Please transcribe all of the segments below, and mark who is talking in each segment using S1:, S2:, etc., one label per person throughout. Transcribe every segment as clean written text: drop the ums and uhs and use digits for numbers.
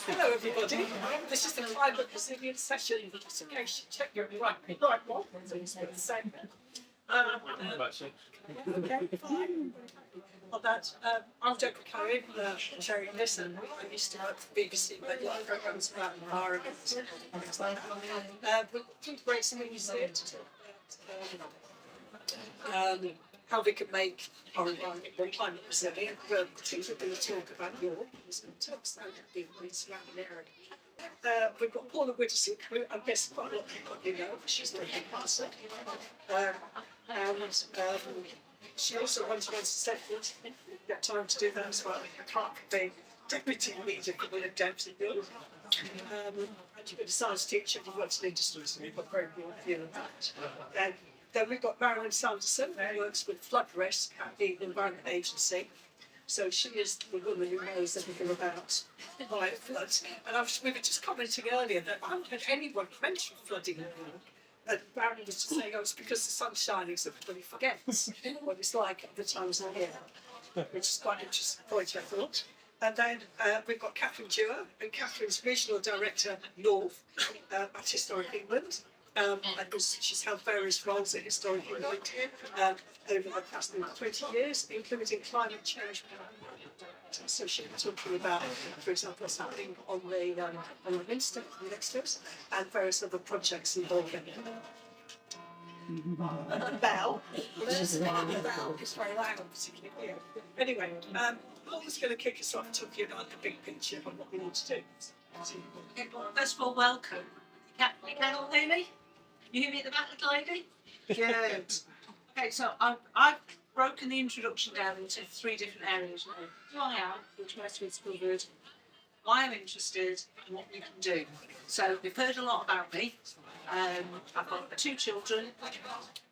S1: Hello everybody, this is the climate resilience session, just in case you check your right one, so it's the same. Okay, fine. On that, I'm Deborah Cohen, chairing this, and I used to work for BBC, but yeah, programmes about environment and things like that. We're doing great things here to talk about how we can make our environment more climate resilient. We're particularly going to talk about York, because we're talking about the surrounding area. We've got Paula Widdowson, who I guess quite a lot of people probably know, she's the head pastor. She also runs a statement. We've got time to do that as well. I can't be deputy leader for one of Deb's and Bill. And you've got a science teacher, you've got an industry, so we've got very good view of that. Then we've got Marilyn, Sanderson, who works with flood risk at the Environment Agency. So she is the woman who knows everything about floods. And we were just commenting earlier that I haven't heard anyone mention flooding in York. And Marilyn was just saying, oh, it's because the sun's shining, so everybody forgets what it's like at the times of year, which is quite an interesting point, I thought. And then we've got Dewar, and Catherine's Regional Director North at Historic England. And she's held various roles at Historic England over the past 20 years, including climate change. So she'll be talking about, for example, what's happening on the Ministers and various other projects involving the bell, which is very loud, particularly here. Anyway, Paula's going to kick us off talking about the big picture of what we need to do.
S2: First of all, welcome. You can all hear me? You hear me at the back, little lady? Good. Okay, so I've broken the introduction down into 3 different areas. Who I am, which most of it's covered, why I'm interested, and what we can do. So we've heard a lot about me. I've got 2 children,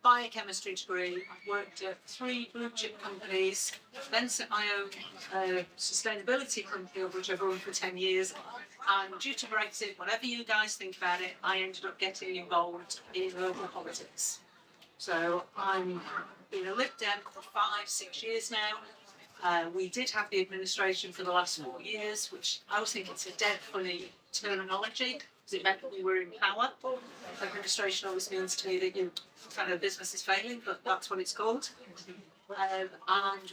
S2: biochemistry degree, I've worked at 3 blue chip companies, then set my own sustainability company, which I've run for 10 years. And due to Brexit, whatever you guys think about it, I ended up getting involved in local politics. So I'm been a Lib Dem for 5-6 years now. We did have the administration for the last 4 years, which I was thinking it's a dead funny terminology, because it meant that we were in power. Administration always means to me that you kind of business is failing, but that's what it's called. And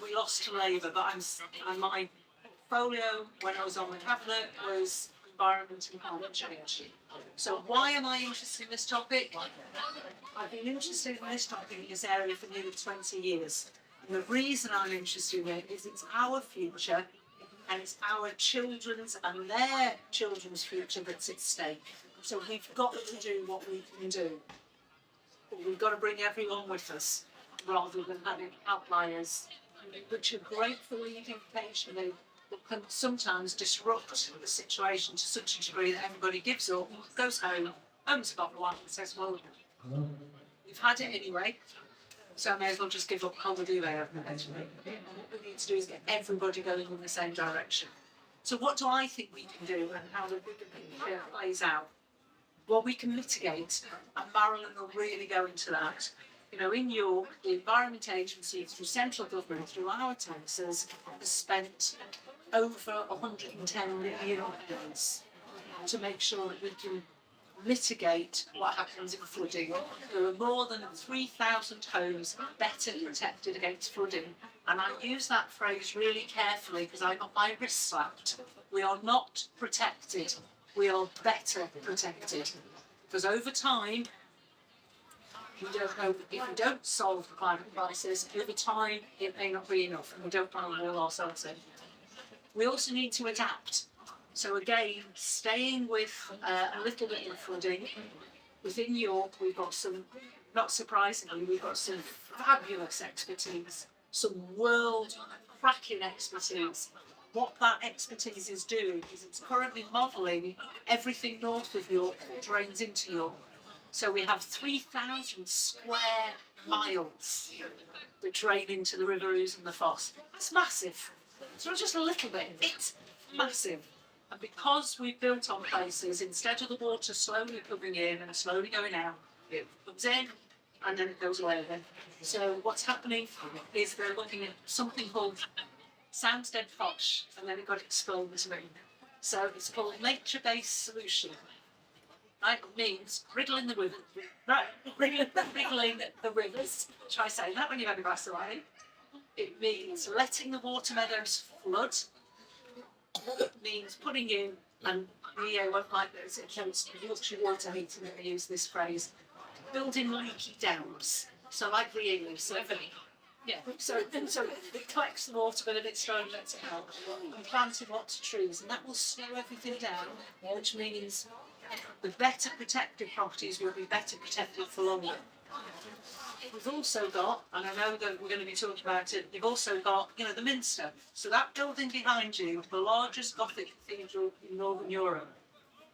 S2: we lost to Labour, but my portfolio when I was on the cabinet was environment and climate change. So why am I interested in this topic? I've been interested in this topic in this area for nearly 20 years. And the reason I'm interested in it is it's our future and it's our children's and their children's future that's at stake. So we've got to do what we can do. But we've got to bring everyone with us rather than having outliers, which are great for unification. They can sometimes disrupt the situation to such a degree that everybody gives up, goes home, owns a bottle of wine and says, well, we've had it anyway, so I may as well just give up holiday there. And what we need to do is get everybody going in the same direction. So what do I think we can do and how the bigger picture plays out? Well, we can mitigate, and Marilyn will really go into that. You know, in York, the Environment Agency, through central government, through our taxes, has spent over £110 million to make sure that we can mitigate what happens in flooding. There are more than 3,000 homes better protected against flooding. And I use that phrase really carefully because I got my wrist slapped. We are not protected, we are better protected. Because over time, we don't know if we don't solve the climate crisis, over time it may not be enough and we don't want to wall ourselves in. We also need to adapt. So again, staying with a little bit of flooding, within York we've got some, not surprisingly, we've got some fabulous expertise, some world-cracking expertise. What that expertise is doing is it's currently modelling everything north of York that drains into York. So we have 3,000 square miles that drain into the River Ouse and the Foss. That's massive. It's not just a little bit, it's massive. And because we've built on places, instead of the water slowly coming in and slowly going out, it comes in and then it goes away again. So what's happening is they're looking at something called sounds dead posh, and then it got expelled this morning. So it's called nature-based solution. Right? It means wriggling the river. Right? Wriggling the rivers. Try saying that when you've had a glass of wine. It means letting the water meadows flood. It means putting in, and the EA won't like this, it comes to Yorkshire water heating, they use this phrase, building leaky dams. So like the English, so so it collects the water, but then it slowly lets it out. And planting lots of trees, and that will slow everything down, which means the better protected properties will be better protected for longer. We've also got, and I know that we're going to be talking about it, we've also got, the Minster. So that building behind you, the largest Gothic cathedral in Northern Europe,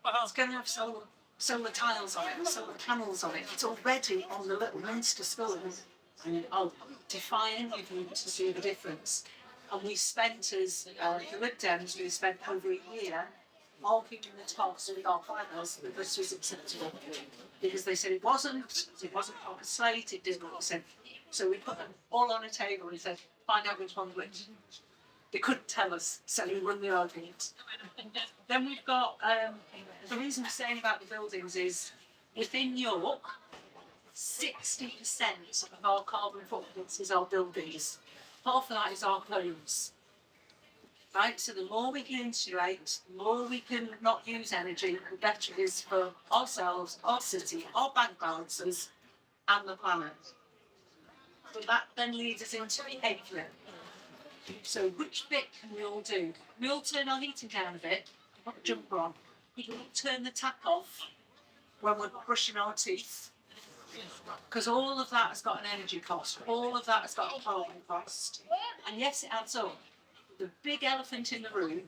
S2: it's going to have solar tiles on it, solar panels on it. It's already on the little Minster skull. And I'll define you to see the difference. And we spent, as the Lib Dems, we spent over a year arguing the toss with our planners that this was acceptable. Because they said it wasn't proper slate, it didn't make sense. So we put them all on a table and said, find out which one's which. They couldn't tell us, so we won the argument. Then we've got, the reason we're saying about the buildings is, within York, 60% of our carbon footprints is our buildings. Half of that is our homes. Right, so the more we can insulate, the more we can not use energy, the better it is for ourselves, our city, our bank balances, and the planet. But that then leads us into behaviour. So which bit can we all do? We all turn our heating down a bit, put the jumper on. We can all turn the tap off when we're brushing our teeth. Because all of that has got an energy cost, all of that has got a carbon cost. And yes, it adds up. The big elephant in the room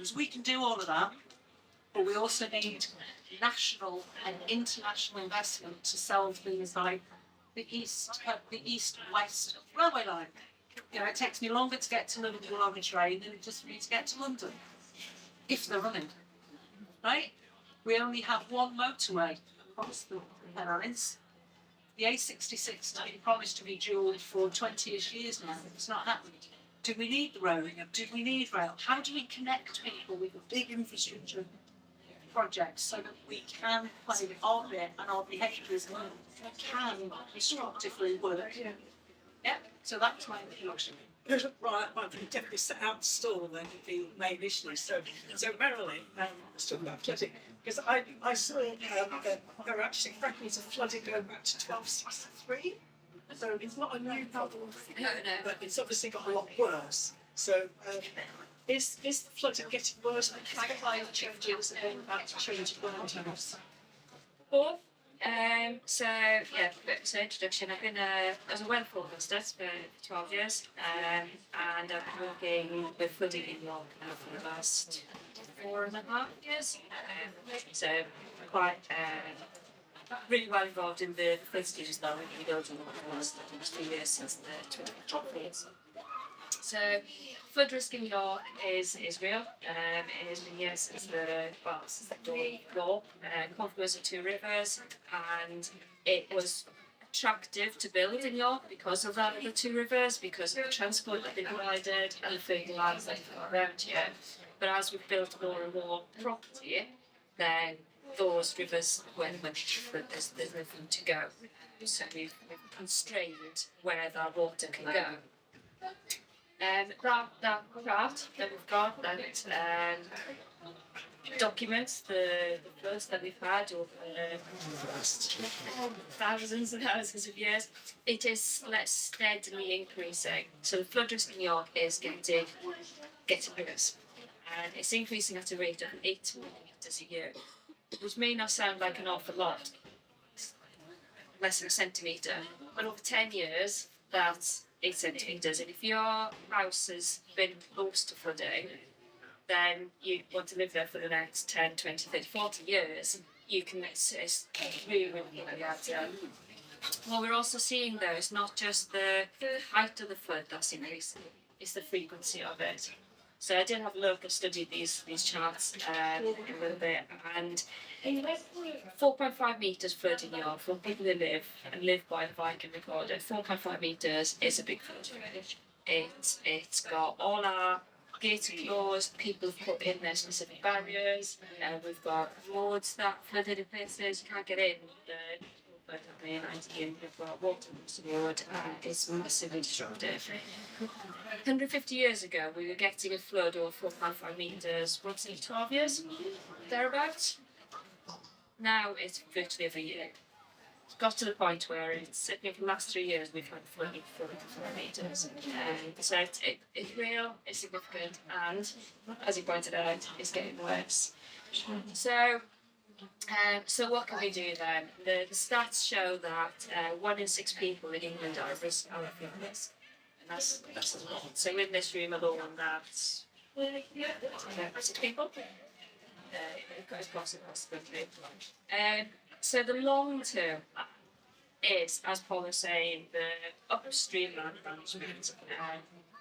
S2: is we can do all of that, but we also need national and international investment to solve things like the east-west railway line. It takes me longer to get to Liverpool on a train than it does for me to get to London, if they're running. Right? We only have one motorway across the Pennines. The A66 has been promised to be dual for 20-ish years now. It's not happening. Do we need the road? Do we need rail? How do we connect people with a big infrastructure project so that we can play our bit and our behaviours can constructively work? Yeah. So that's my introduction.
S1: Right, I think definitely set out the stall then the main issue. So Marilyn, let's talk about flooding. Because I saw that there are actually fragments of flooding going back to 1263. So it's not a new problem, but it's obviously got a lot worse. So is the flooding getting worse because of climate changes and about to change world?
S3: So introduction. I've been as a weather forecaster for 12 years, and I've been working with flooding in York now for the last 4.5 years. So quite really well involved in the flood studies now in the building for the last 2 years since the 2012 So flood risk in York is real. It has been years since the Dewar war, confluence of two rivers, and it was attractive to build in York because of that, the two rivers, because of the transport that they provided and the fertile lands that are around here. But as we've built more and more property, then those rivers, when there's nothing to go. So we've constrained where that water can go. That graph that we've got that documents the floods that we've had over thousands and thousands of years. It is steadily increasing. So the flood risk in York is getting worse, and it's increasing at a rate of 8 millimetres a year, which may not sound like an awful lot, less than a centimetre, but over 10 years, that's 8 centimetres. And if your house has been close to flooding, then you want to live there for the next 10, 20, 30, 40 years, you can it's really hard. What we're also seeing though is not just the height of the flood that's increasing, it's the frequency of it. So I did have a look and studied these charts a little bit, and 4.5 metres flood in York for people who live by the Viking recorder. 4.5 metres is a big flood. It's got all our gates are closed, people have put in their specific barriers, we've got roads that flooded in places, you can't get in. But the main idea, we've got water across the road, and it's massively disruptive. 150 years ago, we were getting a flood over 4.5 metres once every 12 years, thereabouts. Now it's virtually every year. It's got to the point where it's, I think, the last 3 years we've had flooding for 4 metres. So it's real, it's significant, and as you pointed out, it's getting worse. So what can we do then? The stats show that 1 in 6 people in England are at risk of this. And that's a lot. So in this room alone, that's 6 people. It's possible. So the long term is, as Paul was saying, the upstream land management.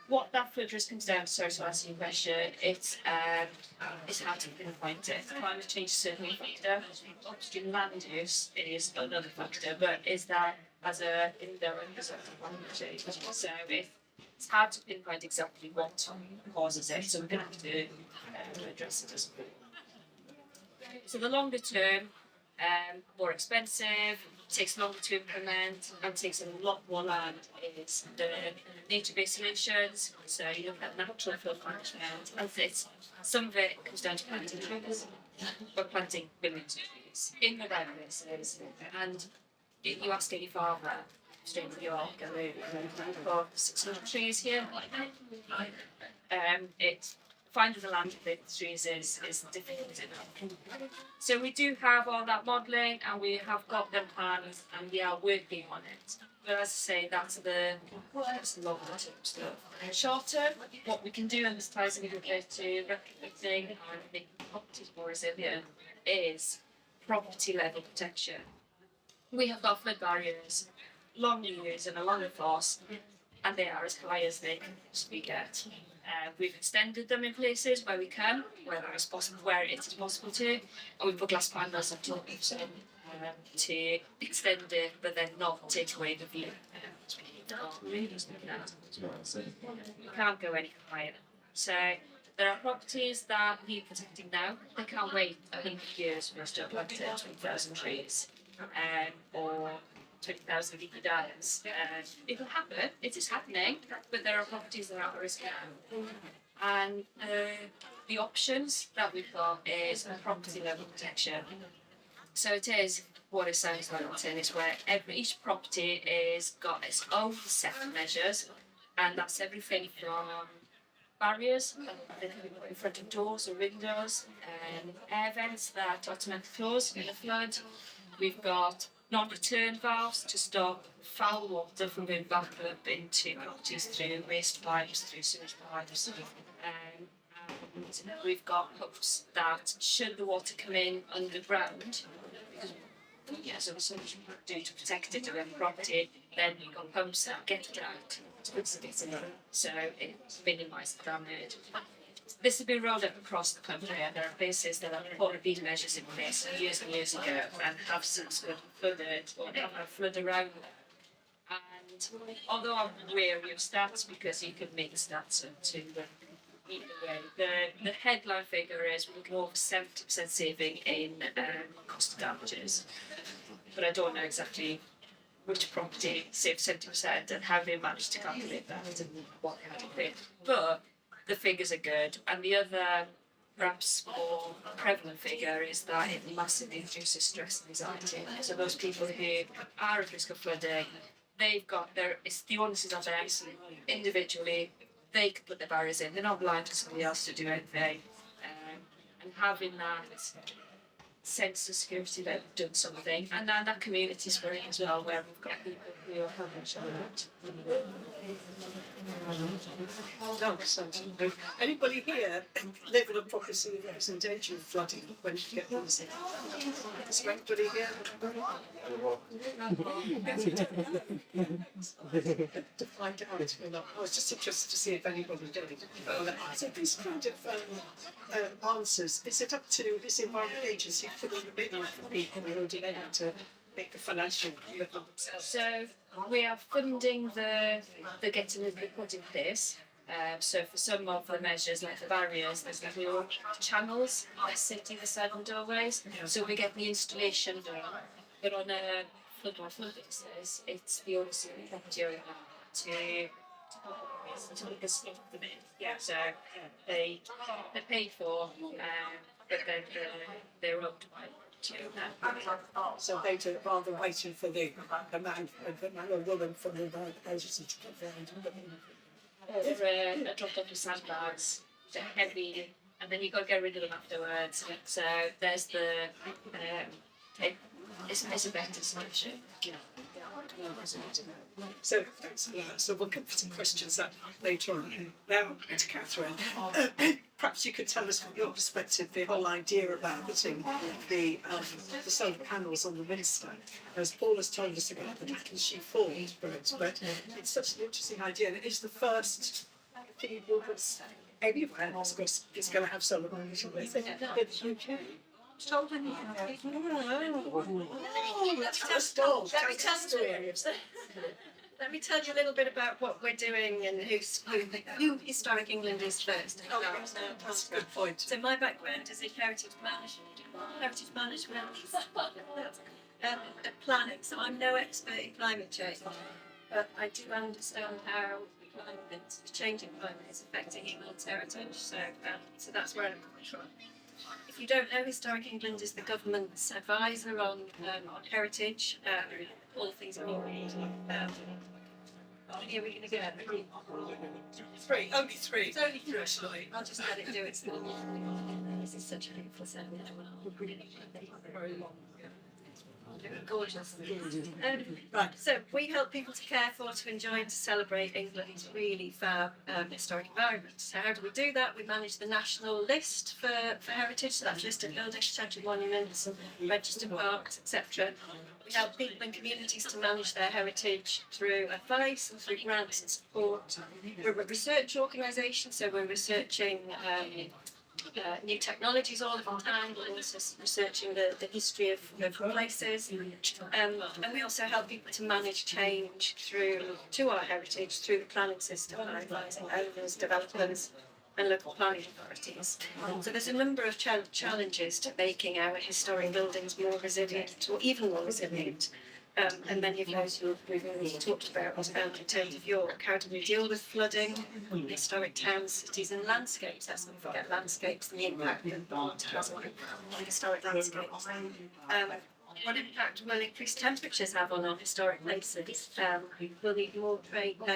S3: What that flood risk comes down to, sorry to answer your question, it's hard to pinpoint it. Climate change is certainly a factor. Upstream land use is another factor, but is that as a indirect result of climate change? So it's hard to pinpoint exactly what causes it, so we're going to have to address it as well. So the longer term, more expensive, takes longer to implement, and takes a lot more land is the nature-based solutions. So you look at natural flood management, and some of it comes down to planting trees. We're planting millions of trees in the right places, and you ask any farmer, straight to York, and they've got 600 trees here. Finding the land for the trees is difficult enough. So we do have all that modelling, and we have got them plans, and we are working on it. But as I say, that's the longer term stuff. Short term, what we can do, and this ties in a bit to retrofitting and making properties more resilient, is property level protection. We have got flood barriers, long years and a long force, and they are as high as they can possibly get. We've extended them in places where we can, where it is possible to, and we put glass panels on top of some to extend it, but then not take away the view. We can't go any higher. So there are properties that need protecting now. They can't wait 100 years for us to plant 20,000 trees, or 20,000 leafy diets. It will happen, it is happening, but there are properties that are at risk now. And the options that we've got is property level protection. So it is what it sounds like, it's where each property is got its own set of measures, and that's everything from barriers that can be put in front of doors or windows, air vents that automatically close in a flood. We've got non-return valves to stop foul water from going back up into properties through waste pipes, through sewage pipes. And we've got hooks that, should the water come in underground, because so there's so much we do to protect it around the property, then you've got pumps that get it out, so it minimises the damage. This has been rolled out across the country, and there are places that have put these measures in place years and years ago and have since been flooded or have a flood around them. And although I'm wary of stats, because you can make stats up to either way, the headline figure is we're looking over 70% saving in cost of damages. But I don't know exactly which property saved 70% and how they managed to calculate that and what they had to pay. But the figures are good, and the other, perhaps more prevalent figure is that it massively reduces stress and anxiety. So those people who are at risk of flooding, they've got the onus is on them individually. They can put their barriers in. They're not blind to somebody else to do anything, and having that sense of security that they've done something, and then that community spirit as well, where we've got people who are helping each other out.
S1: Anybody here live in a property that's in danger of flooding when you get these? Is there anybody here? To find out, I was just interested to see if anybody did. So these kind of answers, is it up to this environment agency for the middle for people who are able to make the financial commitment themselves?
S3: So we are funding the getting the report in place. So for some of the measures, like the barriers, there's little channels sitting beside the doorways. So we get the installation done. But on a flood fixes, it's the owners who doing that to make us stop them in. Yeah. So they're paid for, but then they're up to
S1: So they do it rather than waiting for the man or woman from the agency to put
S3: or dropped off the sandbags, they're heavy, and then you've got to get rid of them afterwards. So there's the, it's a better solution.
S1: So thanks for that. So we'll come to some questions that later on. Now to Catherine. Perhaps you could tell us from your perspective the whole idea about putting the solar panels on the windscreen. As Paul has told us about the little she formed for it, but it's such an interesting idea, and it is the first cathedral that's anywhere that's going to have solar panels. I think in the UK.
S2: Told them Let me tell you a little bit about what we're doing and who Historic England is first.
S1: That's a good point.
S2: So my background is in heritage management, and planning. So I'm no expert in climate change, but I do understand how the changing climate is affecting England's heritage. So that's where I'm coming from. If you don't know, Historic England is the government's advisor on heritage, all things in England. Here we're going to go.
S1: Three, only three.
S2: It's only three, actually. I'll just let it do its thing. This is such a beautiful sound. Gorgeous.
S1: Right.
S2: So we help people to care for, to enjoy and to celebrate England's really fab historic environment. So how do we do that? We manage the national list for heritage, so that's listed buildings, scheduled monuments, registered parks, etc. We help people and communities to manage their heritage through advice and through grants and support. We're a research organisation, so we're researching new technologies all the time, but also researching the history of places. And we also help people to manage change to our heritage through the planning system by advising owners, developers and local planning authorities. So there's a number of challenges to making our historic buildings more resilient, or even more resilient. And many of those we've already talked about in terms of York. How do we deal with flooding, historic towns, cities and landscapes? Let's not forget landscapes and the impact that water has on historic landscapes. What impact will increased temperatures have on our historic places? We'll need more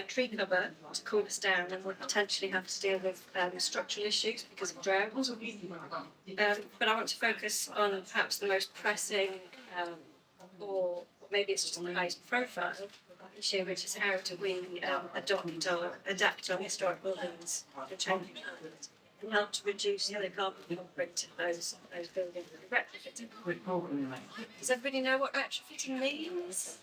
S2: tree cover to cool us down, and we'll potentially have to deal with structural issues because of drought. But I want to focus on perhaps the most pressing or maybe it's just the highest profile issue, which is how do we adopt or adapt our historic buildings to changing climate and help to reduce the carbon footprint of those buildings that are retrofitting. Does everybody know what retrofitting means?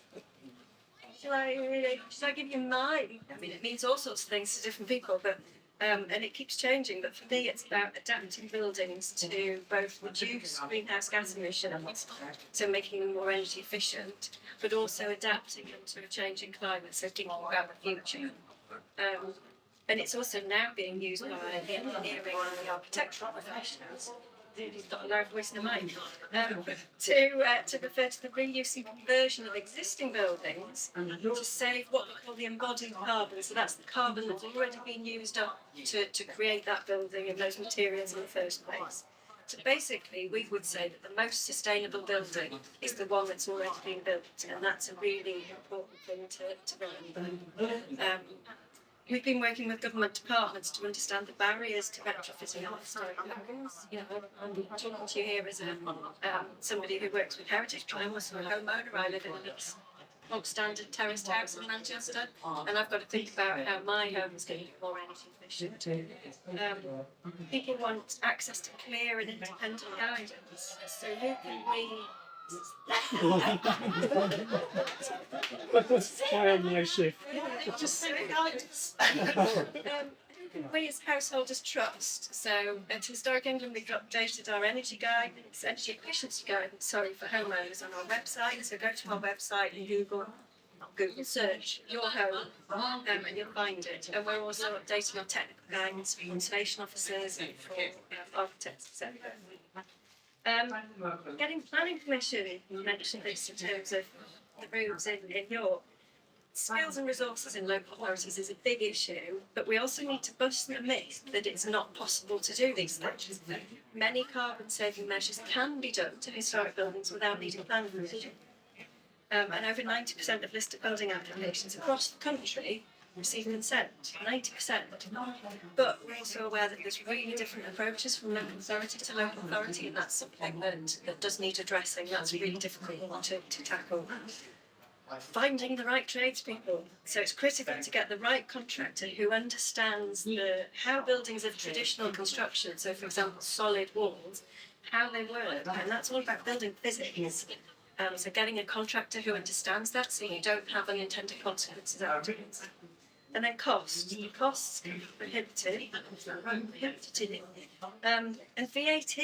S2: Should I give you mine? I mean, it means all sorts of things to different people, but and it keeps changing, but for me it's about adapting buildings to both reduce greenhouse gas emissions, so making them more energy efficient, but also adapting them to a changing climate, so thinking about the future. And it's also now being used by the engineering and the architectural professionals. He's got a loud voice in the mic. To refer to the reuse and conversion of existing buildings to save what we call the embodied carbon. So that's the carbon that's already been used up to create that building and those materials in the first place. So basically, we would say that the most sustainable building is the one that's already been built, and that's a really important thing to remember. We've been working with government departments to understand the barriers to retrofitting our historic buildings. You know, I'm talking to you here as somebody who works with heritage. I'm also a homeowner. I live in a non-standard terraced house in Manchester, and I've got to think about how my home is going to be more energy efficient. People want access to clear and independent guidance. So who can we? Just guidance. We as householders trust. So at Historic England we've updated our energy efficiency guidance, for homeowners on our website. So go to our website and Google
S3: Google search your home and you'll find it. And we're also updating our technical guidance for conservation officers and for architects, etc. Getting planning permission, you mentioned this in terms of the roads in York. Skills and resources in local authorities is a big issue, but we also need to bust the myth that it's not possible to do these things. Many carbon-saving measures can be done to historic buildings without needing planning permission. And over 90% of listed building applications across the country receive consent, 90%. But we're also aware that there's really different approaches from local authority to local authority, and that's something that does need addressing. That's really difficult to tackle. Finding the right tradespeople. So it's critical to get the right contractor who understands how buildings of traditional construction, so for example solid walls, how they work, and that's all about building physics. So getting a contractor who understands that, so you don't have unintended consequences afterwards. And then costs. The costs can be prohibitive. And VAT,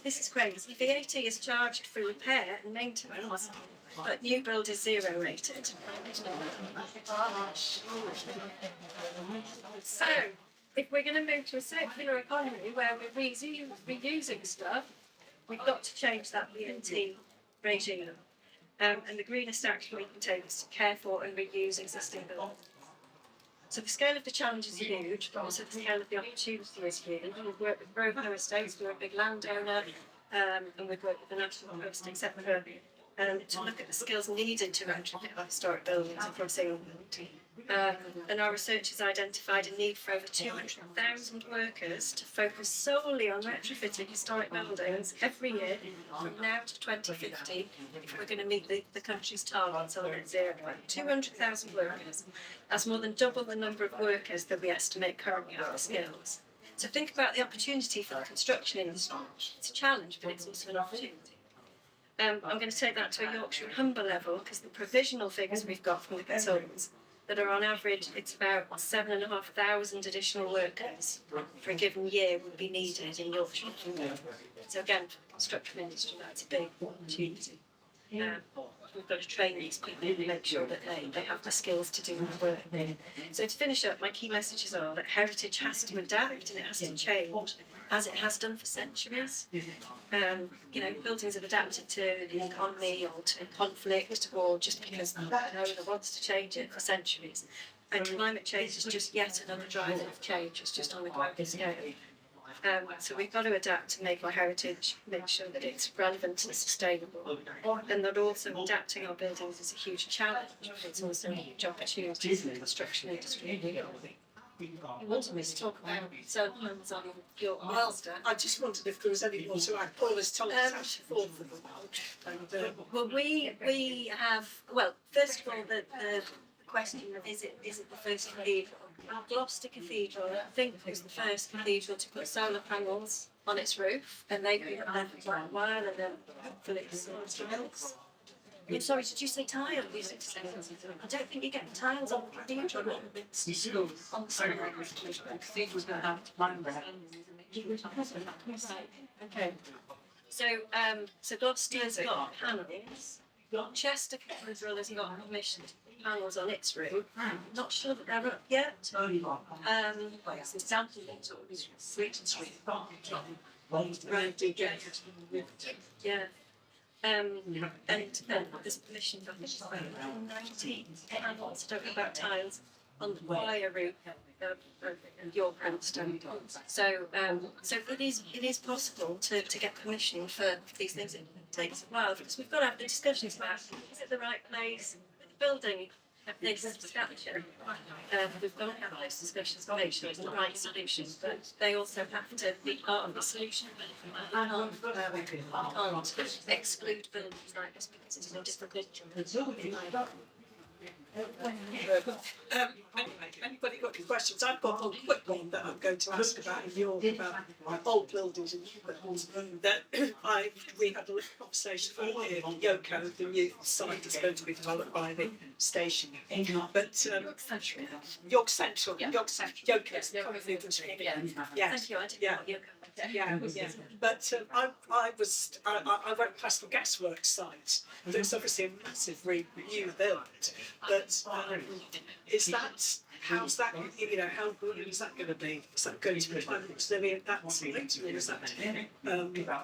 S3: this is crazy, VAT is charged for repair and maintenance, but new build is zero rated. So, if we're going to move to a circular economy where we're reusing stuff, we've got to change that VAT regime. And the greenest action we can take is to care for and reuse existing buildings. So the scale of the challenge is huge, but also the scale of the opportunity is huge. We've worked with Grosvenor Estates, we're a big landowner, and we've worked with the National Trust, etc. To look at the skills needed to retrofit our historic buildings across England. And our research has identified a need for over 200,000 workers to focus solely on retrofitting historic buildings every year from now to 2050 if we're going to meet the country's targets on net zero. 200,000 workers. That's more than double the number of workers that we estimate currently have the skills. So think about the opportunity for the construction industry. It's a challenge, but it's also an opportunity. I'm going to take that to a Yorkshire and Humber level because the provisional figures we've got from the consultants that are on average, it's about 7,500 additional workers for a given year would be needed in Yorkshire and Humber. So again, for the construction industry, that's a big opportunity. We've got to train these people and make sure that they have the skills to do the work. So to finish up, my key messages are that heritage has to adapt and it has to change, as it has done for centuries. Buildings have adapted to the economy or to conflict or just because the owner wants to change it for centuries. And climate change is just yet another driver of change. It's just on a global scale. So we've got to adapt to make our heritage, make sure that it's relevant and sustainable. And that also adapting our buildings is a huge challenge, but it's also a huge opportunity for the construction industry. You wanted me to talk about solar panels on your master.
S1: I just wondered if there was any more to add. Paula's told us how she thought of them.
S3: Well, we have, first of all, the question of is it the first cathedral? Gloucester Cathedral, I think, was the first cathedral to put solar panels on its roof, and they've been up there for quite a while, and then hopefully it's tiles. I'm sorry, did you say tiles? I don't think you get tiles on the cathedral. On the solar roof. The cathedral's going to have Okay. So Gloucester's got panels. Chester Cathedral has got permission to put panels on its roof. Not sure that they're up yet.
S2: It's example sort of Sweeton Street.
S3: Right, yeah. And there's permission for 19 panels, I don't know about tiles, on the choir roof of York Hampstead. So it is possible to get permission for these things. It takes a while because we've got to have the discussions about is it the right place with the building of this stature. We've got to have those discussions to make sure it's the right solution, but they also have to be part of the solution. We can't exclude buildings like this because it's a different picture.
S1: Anyway, anybody got any questions? I've got one quick one that I'm going to ask about in York, about old buildings in York. That we had a little conversation about here, Yoko, the new site that's going to be developed by the station. But York Central, Yoko's the company that's
S3: Thank you. I didn't know what you
S1: yeah. But I went past the gasworks site. There's obviously a massive new build. But how's that? How good is that going to be? Is that going to be living at that site,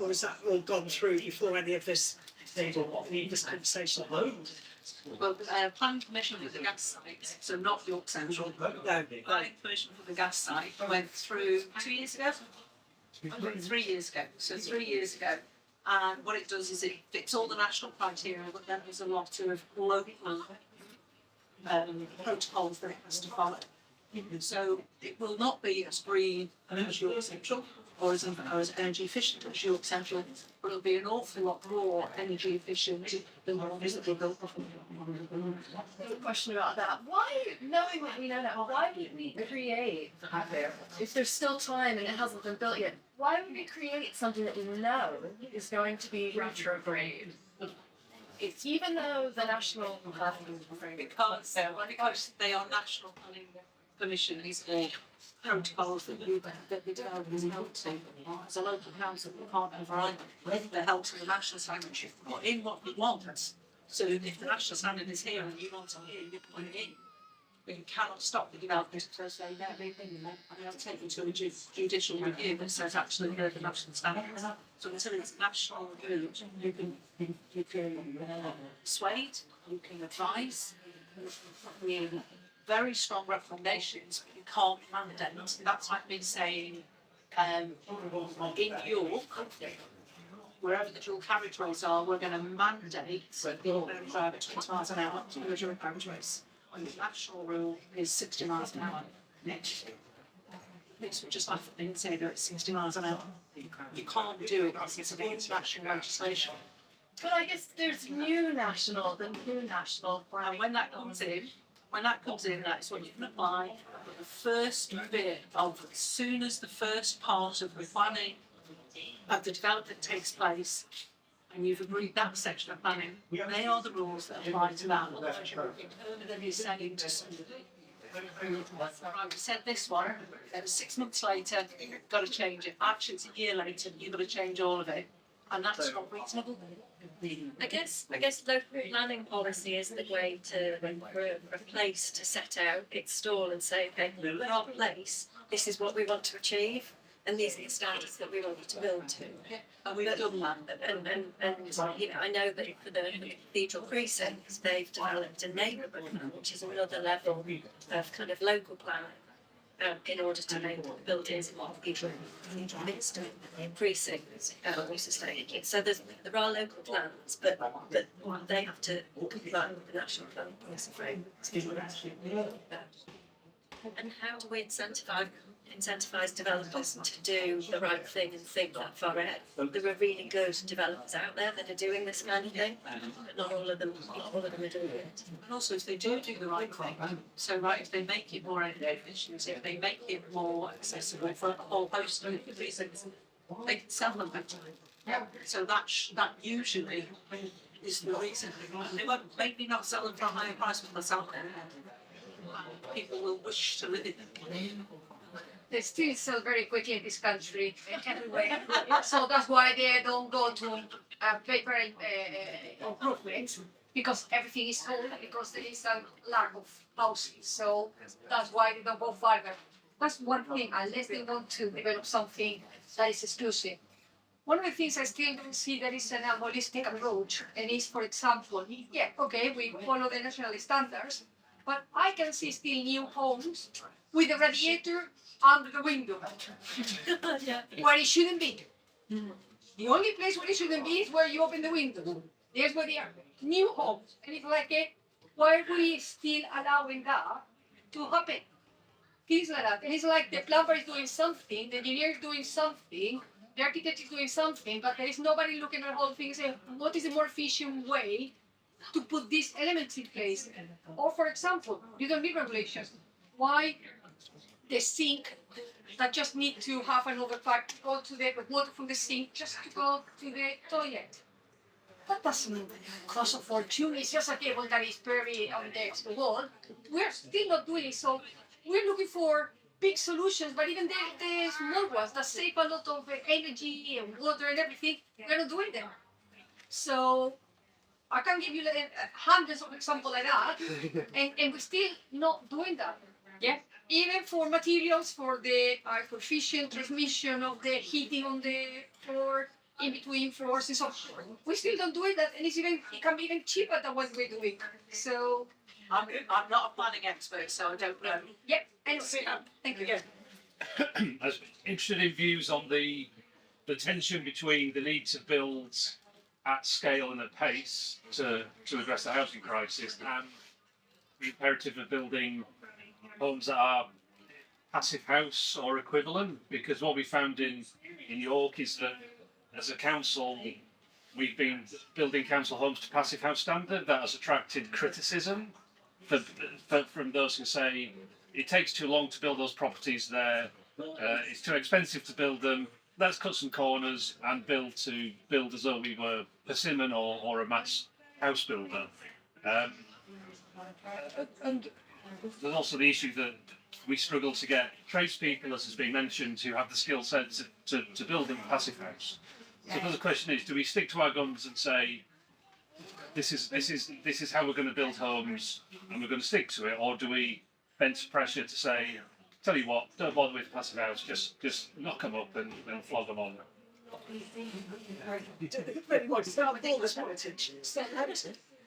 S1: or is that all gone through before any of this conversation?
S2: Well, planning permission for the gas site, so not York Central.
S1: No.
S2: Planning permission for the gas site went through 2 years ago. 3 years ago. So 3 years ago. And what it does is it fits all the national criteria, but then there's a lot of local protocols that it has to follow. So it will not be as green as York Central or as energy efficient as York Central, but it'll be an awful lot more energy efficient than the ones that were built before.
S4: A question about that. Why, knowing that we know that, why would we create, if there's still time and it hasn't been built yet, why would we create something that we know is going to be retrograde? Even though the national
S2: Because they are national planning permissions or protocols that the developers held to. As a local council, we can't override them. They're held to the national standard. You put in what you want. So if the national standard is here and you want it here, you put it in. But you cannot stop the developers to say, no, I'll take you to a judicial review that says actually here the national standard. So until it's national review, you can persuade, you can advise, you can very strong recommendations, but you can't mandate. That's like me saying, in York, wherever the dual carriageways are, we're going to mandate people don't drive at 20 miles an hour to the dual carriageways. And the national rule is 60 miles an hour. This would just laugh at me and say that it's 60 miles an hour. You can't do it because it's against national legislation.
S4: But I guess there's new national
S2: And when that comes in, that's what you can apply. But the first bit of, as soon as the first part of the planning of the development takes place, and you've agreed that section of planning, they are the rules that apply to that. Otherwise you're permanently saying to somebody, right, we said this one, then 6 months later, you've got to change it. Actually, it's a year later, you've got to change all of it. And that's not reasonable.
S3: I guess local planning policy is the way to, for a place to set out its stall and say, okay, for our place, this is what we want to achieve, and these are the standards that we want to build to.
S2: And we've done that.
S3: And I know that for the cathedral precincts, they've developed a neighbourhood plan, which is another level of kind of local planning. In order to make the buildings more cathedral Minster precincts more sustainable. So there are local plans, but they have to comply with the national planning policy framework. And how do we incentivise developers to do the right thing and think that far ahead? There are really good developers out there that are doing this kind of thing, but not all of them are doing it.
S2: And also, if they do the right thing, so if they make it more energy efficient, if they make it more accessible for a whole host of reasons, they can sell them better. So that usually is the reason. They won't maybe not sell them for a higher price, but they'll sell them. People will wish to live in them.
S5: They still sell very quickly in this country everywhere. So that's why they don't go to paper improvements, because everything is sold, because there is a lack of houses. So that's why they don't go further. That's one thing, unless they want to develop something that is exclusive. One of the things I still don't see that is an holistic approach, and is, for example, we follow the national standards, but I can see still new homes with a radiator under the window, where it shouldn't be. The only place where it shouldn't be is where you open the window. There's where they are. New homes. And it's like, why are we still allowing that to happen? Things like that. And it's like the plumber is doing something, the engineer is doing something, the architect is doing something, but there is nobody looking at the whole thing and saying, what is the more efficient way to put these elements in place? Or, for example, you don't need regulations. why the sink that just need to have another pipe to go to the water from the sink just to go to the toilet. That doesn't cost a fortune. It's just a cable that is buried on the wall. We're still not doing it, so we're looking for big solutions. But even the small ones that save a lot of energy and water and everything, we're not doing them. So I can give you hundreds of examples like that, and we're still not doing that. Yeah. Even for materials for the coefficient transmission of the heating on the floor, in between floors and so on. We still don't do it, and it can be even cheaper than what we're doing. So
S2: I'm not a planning expert, so I don't know.
S5: yeah, anyway, thank you.
S2: Yeah.
S6: I was interested in views on the tension between the need to build at scale and at pace to address the housing crisis and the imperative of building homes that are passive house or equivalent. Because what we found in York is that as a council, we've been building council homes to passive house standard. That has attracted criticism from those who say it takes too long to build those properties there. It's too expensive to build them. Let's cut some corners and build as though we were Persimmon or a mass house builder. And there's also the issue that we struggle to get tradespeople, as has been mentioned, who have the skill set to build a passive house. So the question is, do we stick to our guns and say this is how we're going to build homes and we're going to stick to it, or do we bend to pressure to say, tell you what, don't bother with passive house, just knock them up and flog them on?
S1: Very much. It's not all this politicians.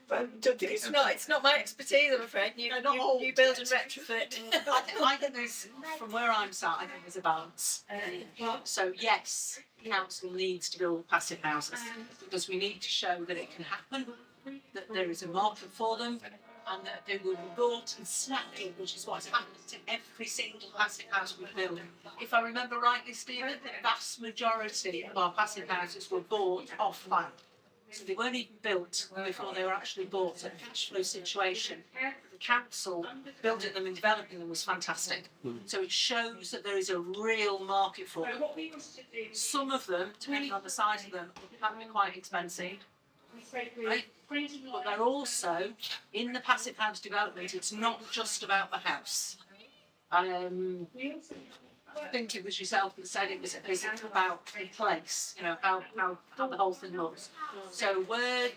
S1: But I don't think
S4: It's not my expertise, I'm afraid. You build and retrofit.
S2: I think there's, from where I'm sat, I think there's a balance. So yes, the council needs to build passive houses because we need to show that it can happen, that there is a market for them, and that they will be bought and snapped up, which is what's happened to every single passive house we build. If I remember rightly, Stephen, the vast majority of our passive houses were bought off plan. So they weren't even built before they were actually bought. So the cash flow situation, the council building them and developing them was fantastic. So it shows that there is a real market for them. Some of them, depending on the size of them, can be quite expensive. Right? But they're also, in the passive house development, it's not just about the house. I think it was yourself that said it was about the place, you know, how the whole thing looks. So where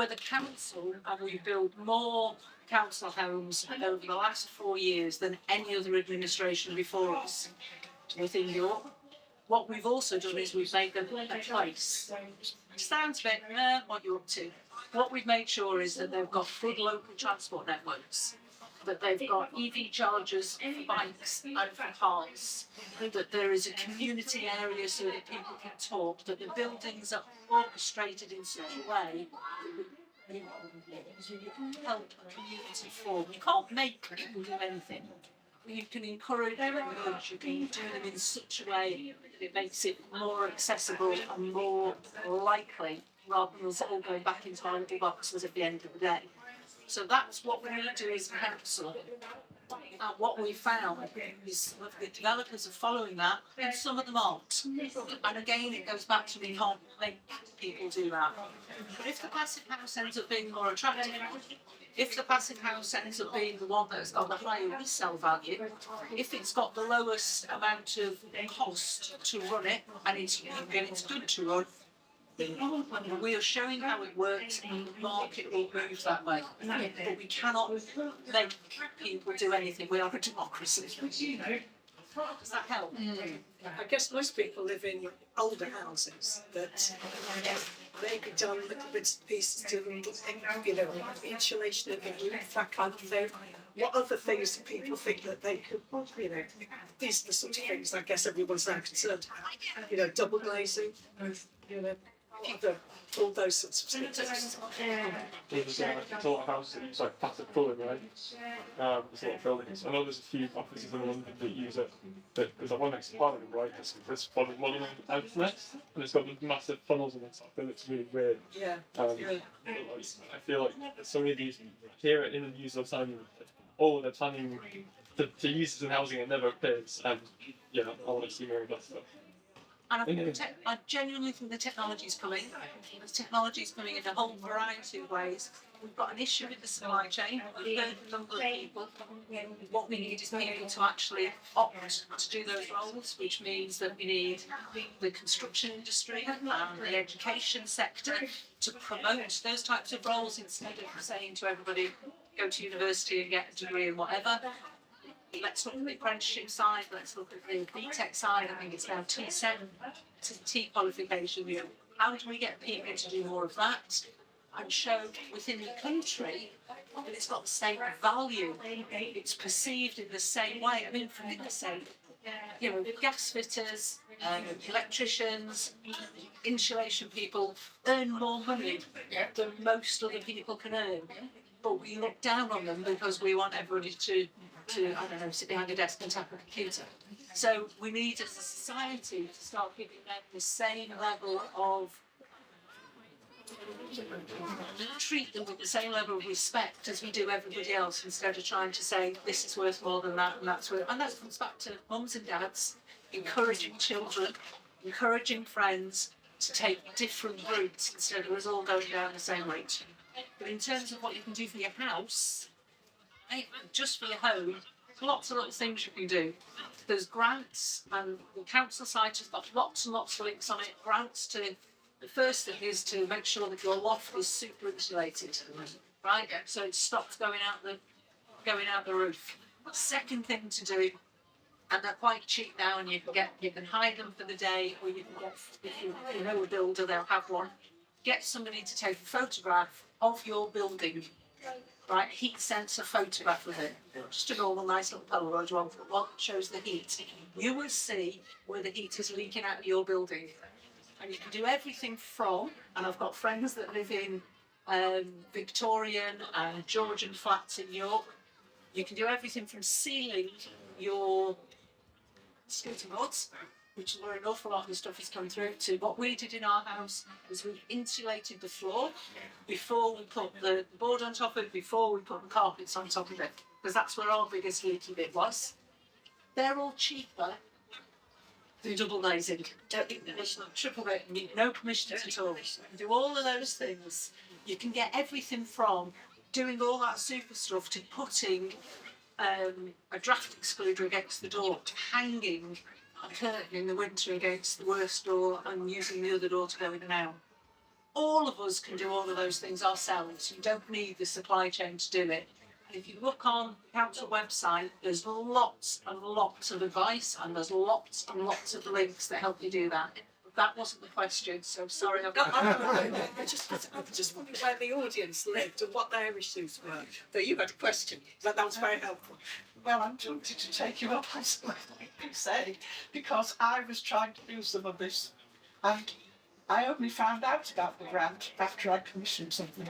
S2: the council, and we built more council homes over the last 4 years than any other administration before us within York. What we've also done is we've made them a place. It sounds a bit, what you're up to. What we've made sure is that they've got good local transport networks, that they've got EV chargers for bikes and for cars, that there is a community area so that people can talk, that the buildings are orchestrated in such a way that you can help a community form. You can't make people do anything. You can encourage them, you can do them in such a way that it makes it more accessible and more likely, rather than us all going back into our little boxes at the end of the day. So that's what we need to do as a council. And what we found is that the developers are following that, and some of them aren't. And again, it goes back to we can't make people do that. But if the passive house ends up being more attractive, if the passive house ends up being the one that's got the higher resale value, if it's got the lowest amount of cost to run it, and it's good to run, we are showing how it works and the market will move that way. But we cannot make people do anything. We are a democracy. Does that help?
S1: I guess most people live in older houses that maybe done little bits and pieces to them, you know, insulation of the roof, that kind of thing. What other things do people think that they could, you know, these are the sort of things I guess everyone's now concerned about. You know, double glazing, you know, all those sorts of things.
S7: There's a sort of house, sorry, passive cooling, right? There's a lot of buildings. I know there's a few offices in London that use it. But there's one next to Parliament, right? This one modelling outlet, and it's got massive funnels on the top, and it's really weird.
S1: Yeah.
S7: I feel like so many of these here in the news of saying, oh, they're planning the users in housing, it never appears. And yeah, I want to see more of that stuff.
S2: And I think I genuinely think the technology is coming. The technology is coming in a whole variety of ways. We've got an issue with the supply chain. We've heard a number of people. What we need is people to actually opt to do those roles, which means that we need the construction industry and the education sector to promote those types of roles instead of saying to everybody, go to university and get a degree in whatever. Let's look at the apprenticeship side, let's look at the BTEC side. I think it's now T7 to T qualification. How do we get people to do more of that and show within the country that it's got the same value, it's perceived in the same way? I mean, for goodness sake, gas fitters, electricians, insulation people earn more money than most other people can earn. But we look down on them because we want everybody to I don't know, sit behind a desk and tap a computer. So we need as a society to start giving them the same level of, treat them with the same level of respect as we do everybody else, instead of trying to say this is worth more than that and that's worth, and that comes back to mums and dads encouraging children, encouraging friends to take different routes instead of us all going down the same route. But in terms of what you can do for your house, just for your home, lots of little things you can do. There's grants, and the council site has got lots and lots of links on it. Grants to, the first thing is to make sure that your loft is super insulated, right? So it stops going out the roof. Second thing to do, and they're quite cheap now, and you can hide them for the day, or you can get, if you know a builder, they'll have one. Get somebody to take a photograph of your building. Right, heat sensor photograph of it. Just a normal, nice little Polaroid one that shows the heat. You will see where the heat is leaking out of your building. And you can do everything from, and I've got friends that live in Victorian and Georgian flats in York. You can do everything from sealing your scooter boards, which is where an awful lot of the stuff has come through, to what we did in our house was we insulated the floor before we put the board on top of it, before we put the carpets on top of it, because that's where our biggest leaky bit was. They're all cheaper than double glazing. Don't need permission, triple glazing, need no permissions at all. You do all of those things. You can get everything from doing all that super stuff to putting a draft excluder against the door, to hanging a curtain in the winter against the worst door and using the other door to go in and out. All of us can do all of those things ourselves. You don't need the supply chain to do it. And if you look on the council website, there's lots and lots of advice, and there's lots and lots of links that help you do that. But that wasn't the question, so sorry.
S1: I just wondered where the audience lived and what their issues were. But you had a question. That was very helpful.
S8: Well, I'm tempted to take you up on something you say, because I was trying to do some of this, and I only found out about the grant after I commissioned something.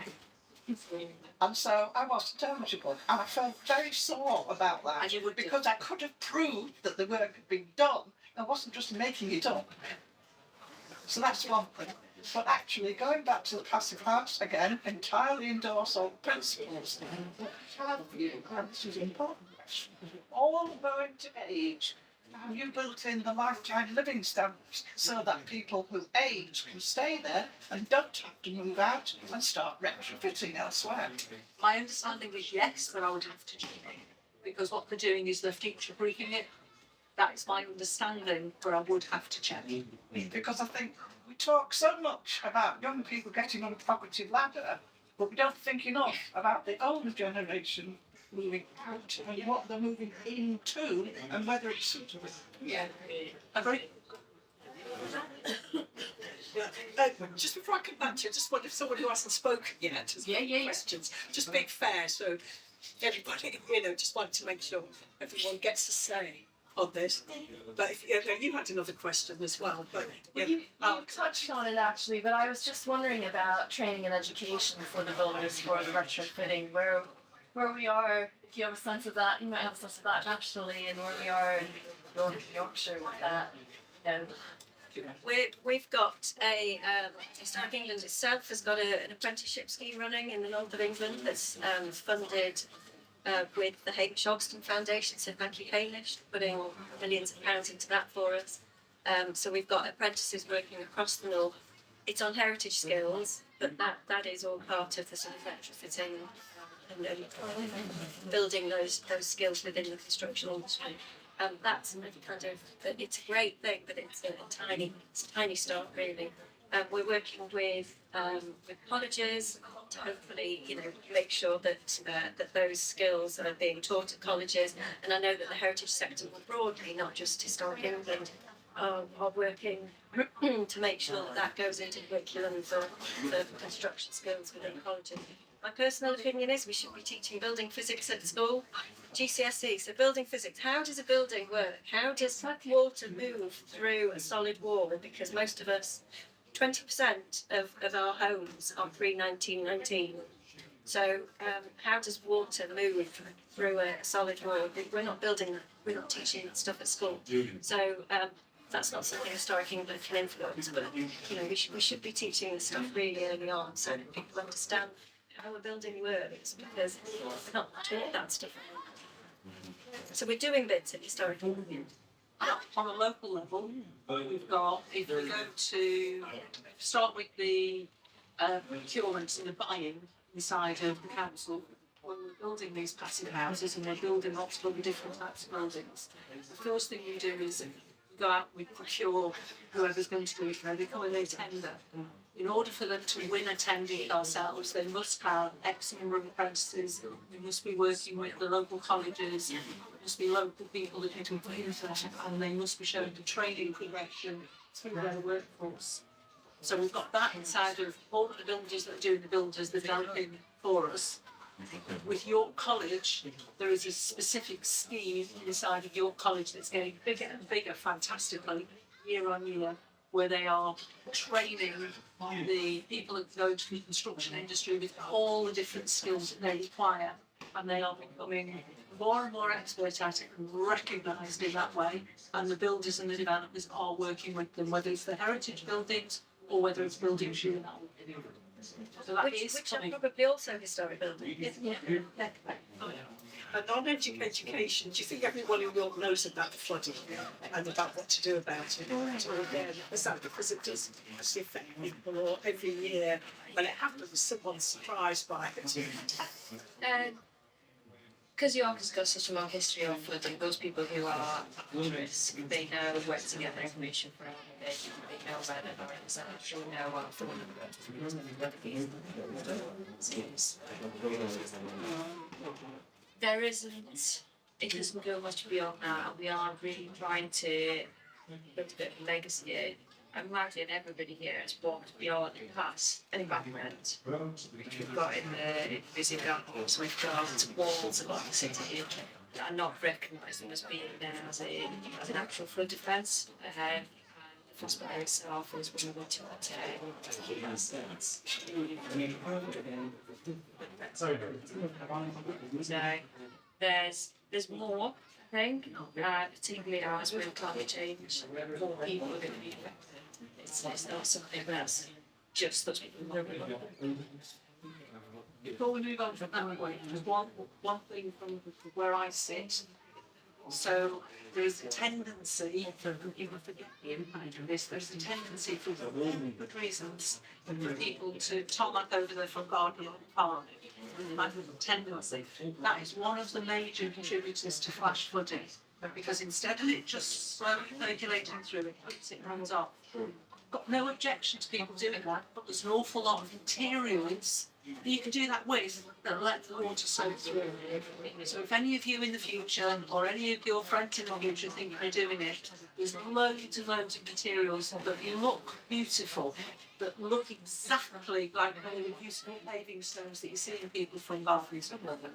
S8: And so I wasn't eligible, and I felt very sore about that, because I could have proved that the work had been done. I wasn't just making it up. So that's one thing. But actually, going back to the passive house again, entirely endorse all the principles. Have you, and this is important, all going to age, have you built in the lifetime living standards so that people who age can stay there and don't have to move out and start retrofitting elsewhere?
S2: My understanding is yes, but I would have to check it, because what they're doing is they're future-proofing it. That is my understanding, but I would have to check.
S8: Because I think we talk so much about young people getting on the poverty ladder, but we don't think enough about the older generation moving out and what they're moving into and whether it's suitable.
S2: Yeah, agree.
S1: Just before I come back to you, I just wonder if someone who hasn't spoken yet has questions. Just being fair, so everybody, just want to make sure everyone gets a say on this. But if you had another question as well. But
S4: You touched on it actually, but I was just wondering about training and education for the builders for the retrofitting, where we are, if you have a sense of that, you might have a sense of that nationally, and where we are in Yorkshire with that.
S9: We've got a East of England itself has got an apprenticeship scheme running in the north of England that's funded with the Hamish Ogston Foundation, so thank you Hamish for putting millions of pounds into that for us. So we've got apprentices working across the north. It's on heritage skills, but that is all part of the sort of retrofitting and building those skills within the construction industry. That's a kind of, it's a great thing, but it's a tiny start really. We're working with colleges to hopefully, make sure that that those skills are being taught at colleges. And I know that the heritage sector more broadly, not just Historic England, are working to make sure that goes into curriculum for construction skills within colleges. My personal opinion is we should be teaching building physics at school, GCSE. So building physics, how does a building work? How does water move through a solid wall? Because most of us, 20% of our homes are pre-1919. So how does water move through a solid wall? We're not teaching that stuff at school. So that's not something Historic England can influence, but we should be teaching this stuff really early on so that people understand how a building works, because we're not taught that stuff. So we're doing bits at Historic England.
S2: On a local level, we've got, if we go to start with the procurement and the buying inside of the council, when we're building these passive houses and we're building lots of different types of buildings, the first thing we do is go out, we procure whoever's going to do it, they come and they tender. In order for them to win a tender with ourselves, they must have X number of apprentices, we must be working with the local colleges, there must be local people that can put in there, and they must be showing the training progression through their workforce. So we've got that inside of all of the builders that are doing the builders, the developing for us. With York College, there is a specific scheme inside of York College that's getting bigger and bigger fantastically year on year, where they are training the people that go into the construction industry with all the different skills that they require, and they are becoming more and more expert at it and recognised in that way, and the builders and the developers are working with them, whether it's the heritage buildings or whether it's buildings you know. So that
S9: Which are probably also historic buildings.
S2: Yeah.
S1: And on education, do you think everyone in York knows about the flooding and about what to do about it? Or again, is that because it does actually affect people, or every year when it happens, someone's surprised by it?
S3: Because York has got such a long history of flooding, those people who are at risk, they know where to get their information from, they know where the areas are, they know what there isn't, it doesn't go much beyond that, and we are really trying to build a bit of a legacy here. I imagine everybody here has walked beyond past any background. We've got in the museum gardens, we've got walls along the city that are not recognised as being there as an actual flood defence. And the Fosbury itself is one of the top 10 assets. So there's more, I think, particularly as with climate change, more people are going to be affected. It's not something that's just those people.
S2: Before we move on from that point, there's one thing from where I sit. So there's a tendency, you will forget the impact of this, there's a tendency for good reasons for people to tarmac over their front garden or park. Like a tendency. That is one of the major contributors to flash flooding. Because instead of it just slowly percolating through, it runs off. Got no objection to people doing that, but there's an awful lot of materials that you can do that with that let the water soak through. So if any of you in the future, or any of your friends in the future think you're doing it, there's loads and loads of materials that look beautiful, that look exactly like the useful paving stones that you see in people from gardens,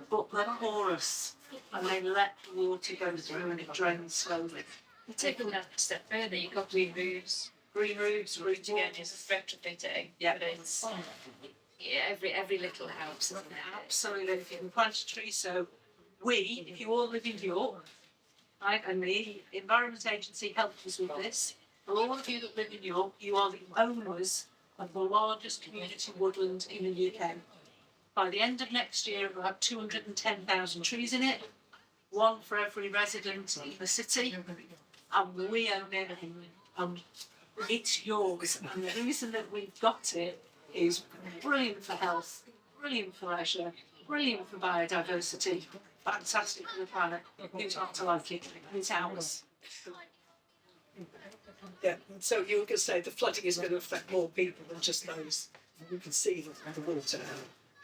S2: but they're porous and they let the water go through and it drains slowly.
S3: Taking that a step further, you've got green roofs.
S2: Green roofs,
S3: Which again is retrofitting,
S2: Yeah.
S3: but it's every little helps, isn't it?
S2: absolutely, if you can plant a tree. So if you all live in York, right, and the Environment Agency helped us with this, for all of you that live in York, you are the owners of the largest community woodland in the UK. By the end of next year, we'll have 210,000 trees in it, one for every resident in the city, and we own it, and it's yours. And the reason that we've got it is brilliant for health, brilliant for leisure, brilliant for biodiversity, fantastic for the planet. Who's not to like it? It's ours.
S1: Yeah, so you were going to say the flooding is going to affect more people than just those who can see the water.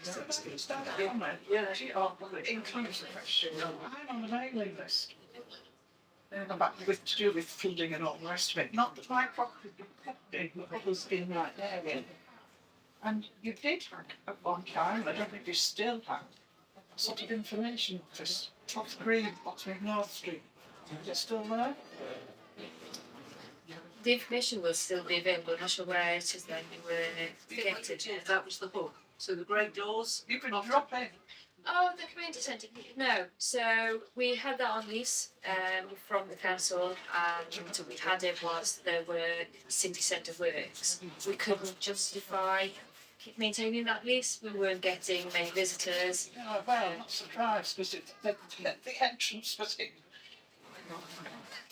S1: So it's going to start.
S8: Includes the question. I'm on the mailing list. About with to do with flooding and all the rest of it. Not that my property was in that area. And you did at one time, I don't know if you still have, sort of information office, top Green, bottom of North Street. Is it still there?
S3: The information will still be available. I'm not sure where it is then. We were connected.
S2: That was the hook. So the great doors.
S8: You can drop in.
S3: Oh, the community centre. No, so we had that on lease from the council, and we had it whilst there were city centre works. We couldn't justify maintaining that lease. We weren't getting many visitors.
S8: Oh, well, I'm not surprised because the entrance was in.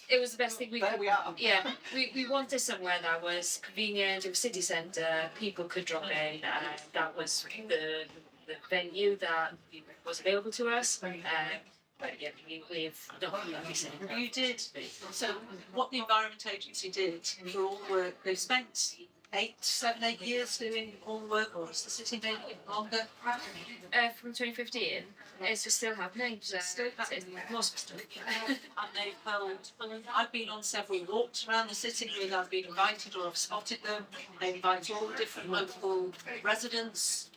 S3: It was the best thing we
S8: There
S3: could.
S8: we are.
S3: Yeah, we wanted somewhere that was convenient. It was city centre. People could drop in. That was the venue that was available to us. But yeah, we've done that.
S2: You did. So what the Environment Agency did for all the work, they've spent 8 years doing all the work, or is the city doing it longer?
S3: From 2015, it's still happening. So
S2: Still happening.
S3: It's more specific.
S2: And they've held, I've been on several walks around the city where I've been invited or I've spotted them. They invite all the different local residents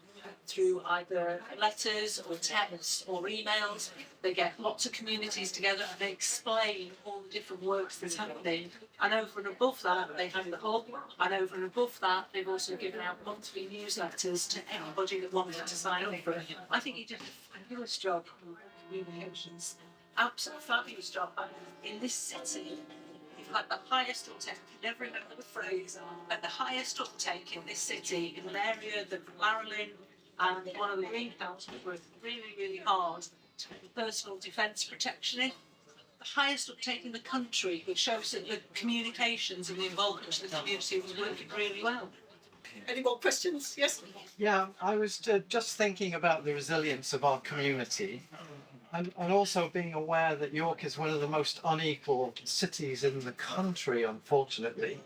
S2: through either letters or texts or emails. They get lots of communities together and they explain all the different works that's happening. And over and above that, they have the hub. And over and above that, they've also given out monthly newsletters to anybody that wanted to sign up for it. I think you did a fabulous job with communications. Absolutely fabulous job. And in this city, you've had the highest uptake, I never remember the phrase, but the highest uptake in this city in an area that Marilyn and one of the greenhouses worked really, really hard to put personal defence protection in. The highest uptake in the country, which shows that the communications and the involvement of the community was working really well.
S1: Any more questions? Yes?
S10: Yeah, I was just thinking about the resilience of our community and also being aware that York is one of the most unequal cities in the country, unfortunately,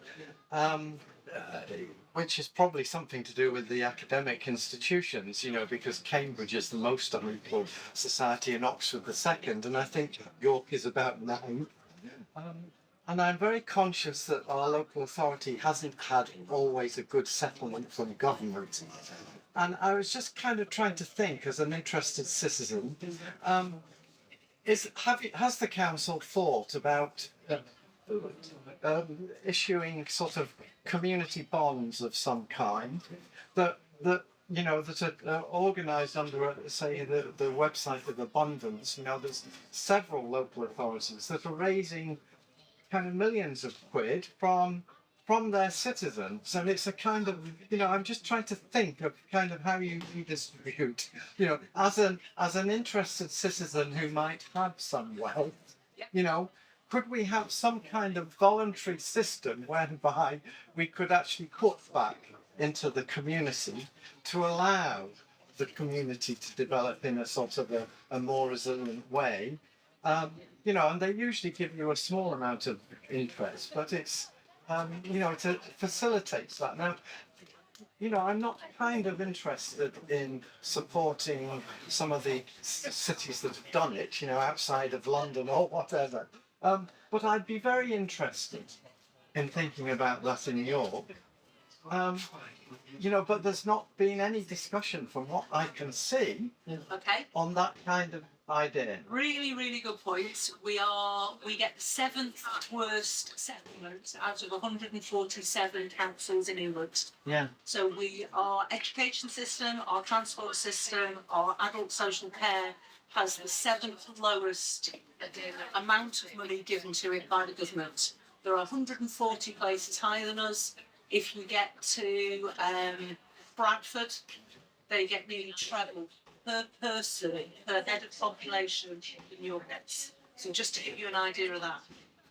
S10: which is probably something to do with the academic institutions, you know, because Cambridge is the most unequal society and Oxford the second, and I think York is about 9. And I'm very conscious that our local authority hasn't had always a good settlement from government. And I was just kind of trying to think, as an interested citizen, has the council thought about issuing sort of community bonds of some kind that are organised under, say, the website of Abundance? You know, there's several local authorities that are raising kind of millions of quid from their citizens, and it's a kind of, you know, I'm just trying to think of kind of how you distribute, you know, as an interested citizen who might have some wealth, you know, could we have some kind of voluntary system whereby we could actually put back into the community to allow the community to develop in a sort of a more resilient way? You know, and they usually give you a small amount of interest, but it's, you know, it facilitates that. Now, you know, I'm not kind of interested in supporting some of the cities that have done it, you know, outside of London or whatever. But I'd be very interested in thinking about that in York. You know, but there's not been any discussion from what I can see on that kind of idea.
S2: Really, really good point. We get the 7th worst settlement out of 147 councils in England.
S10: Yeah.
S2: So our education system, our transport system, our adult social care has the 7th lowest amount of money given to it by the government. There are 140 places higher than us. If you get to Bradford, they get nearly treble per person, per head of population than York gets. So just to give you an idea of that.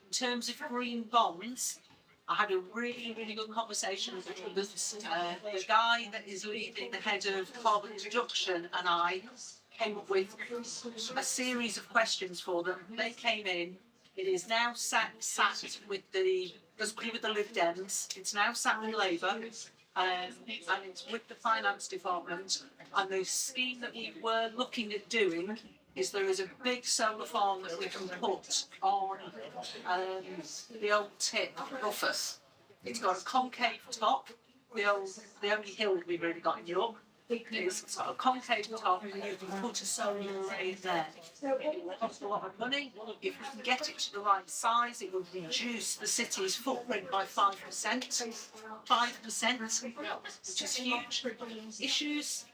S2: In terms of green bonds, I had a really, really good conversation with the guy that is leading the head of carbon reduction, and I came up with a series of questions for them. They came in. It is now sat with the Lib Dems. It's now sat with Labour, and it's with the Finance Department. And the scheme that we were looking at doing is there is a big solar farm that we can put on the old tip, Ruffus. It's got a concave top. The only hill we've really got in York. It's got a concave top, and you can put a solar array there. It will cost a lot of money. If we can get it to the right size, it will reduce the city's footprint by 5%. 5%, which is huge. Issues.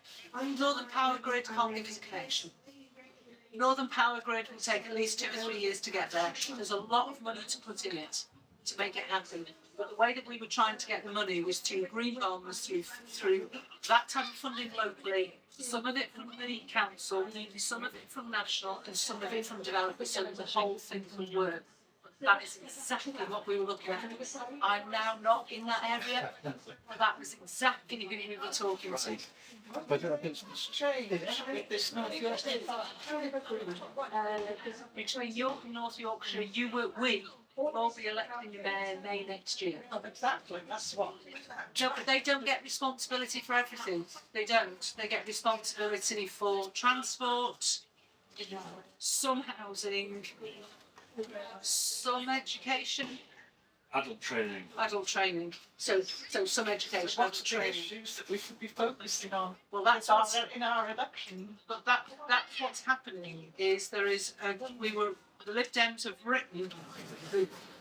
S2: Northern Power Grid can't give us a connection. Northern Power Grid will take at least 2 or 3 years to get there. There's a lot of money to put in it to make it happen. But the way that we were trying to get the money was through green bonds, through that type of funding locally, some of it from the council, some of it from national, and some of it from developers, so that the whole thing can work. That is exactly what we were looking at. I'm now not in that area, but that was exactly who we were talking to.
S10: But it's
S8: Strange with this North Yorkshire.
S2: Between York and North Yorkshire, we will be electing a mayor May next year.
S8: Oh, exactly, that's what.
S2: No, but they don't get responsibility for everything. They don't. They get responsibility for transport, some housing, some education,
S6: Adult training.
S2: adult training. So some education,
S8: What's
S2: adult
S8: the
S2: training.
S8: issues that we should be focusing on?
S2: Well, that's what's,
S8: in our election.
S2: but that's what's happening. Is there is the Lib Dems have written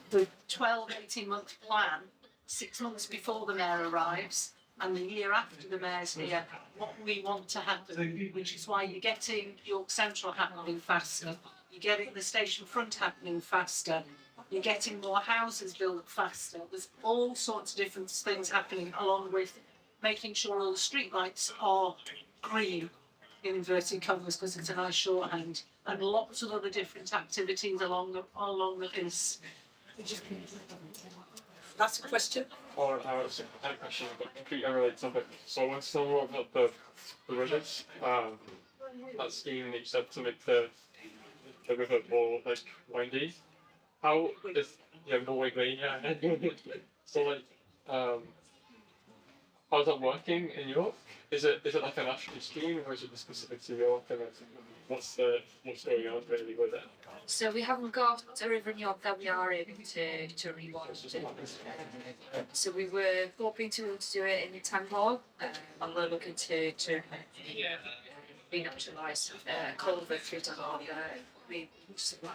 S2: the 12, 18-month plan 6 months before the mayor arrives, and the year after the mayor's here, what we want to happen, which is why you're getting York Central happening faster, you're getting the station front happening faster, you're getting more houses built faster. There's all sorts of different things happening, along with making sure all the streetlights are green, in inverted commas, because it's a nice shorthand, and lots of other different activities along the piece. That's a question.
S7: Or I was a question, but completely unrelated topic. So I want to know more about the rivers. That scheme that you said to make the river more like windy. How is more wiggly? Yeah. So like how's that working in York? Is it like a national scheme, or is it specific to York? And what's going on really with it?
S3: So we haven't got a river in York that we are able to rewire. So we were hoping to do it in the town hall, and we're looking to renaturalise Cllr through town hall. We just for the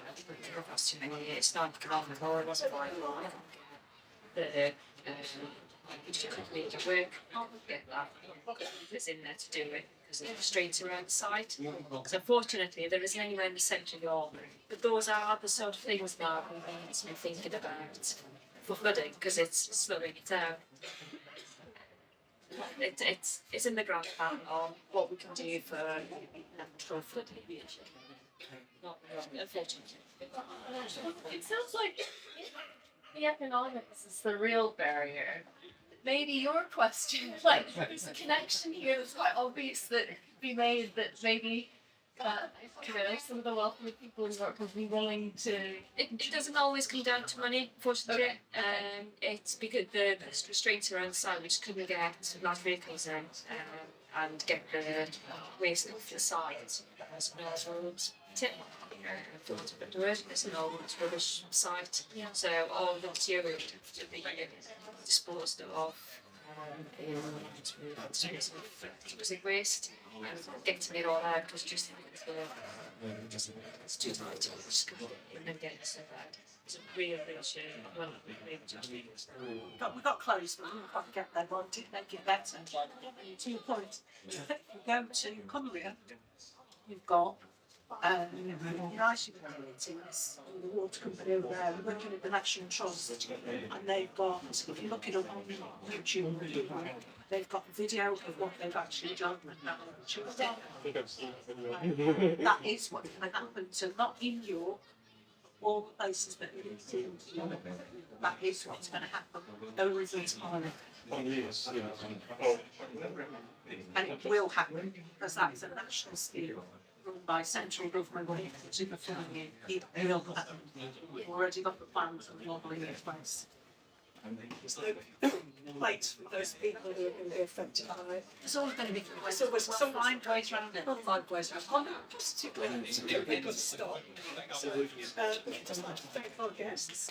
S3: past too many years. It's not economical. It wasn't viable. We just couldn't make it work. Get that. It's in there to do it because of the streets around the site. So unfortunately, there isn't anywhere in the centre of York. But those are the sort of things that we need to be thinking about for flooding, because it's slowing it down. It's in the grand plan on what we can do for natural flooding. Not unfortunately.
S4: It sounds like the economics is the real barrier. Maybe your question, like there's a connection here that's quite obvious that could be made, that maybe some of the wealthy people in York would be willing to.
S3: It doesn't always come down to money, unfortunately.
S4: Okay.
S3: It's because the restraints around the site, we just couldn't get large vehicles in and get the waste off the site. There's no roads. It's an old rubbish site, so all the material would have to be disposed of in toxic waste, and getting it all out was just it's too tight to just go in and get it so bad. It's a real shame. Well,
S2: But we got close, but we didn't quite get there. But did make it better. To your point, if you go to Cllr, you've got United Communities, the water company over there, working with the National Trust, and they've got, if you look it up on YouTube, they've got video of what they've actually done and how they've achieved it.
S7: I think I've seen it anyway.
S2: That is what's going to happen to not in York, all the places that it is in York. That is what's going to happen over time.
S7: Years, yeah. Oh,
S2: And it will happen because that is a national scheme run by central government to the funding. It will happen. We've already got the plans and the modelling in place.
S1: So, wait for those people who are going to be affected by it.
S2: It's always going to be
S1: It's always
S2: we'll
S1: some
S2: find ways around it.
S1: Not find ways around. Positive ways to do it, but stop. So, we'd just like to thank our guests.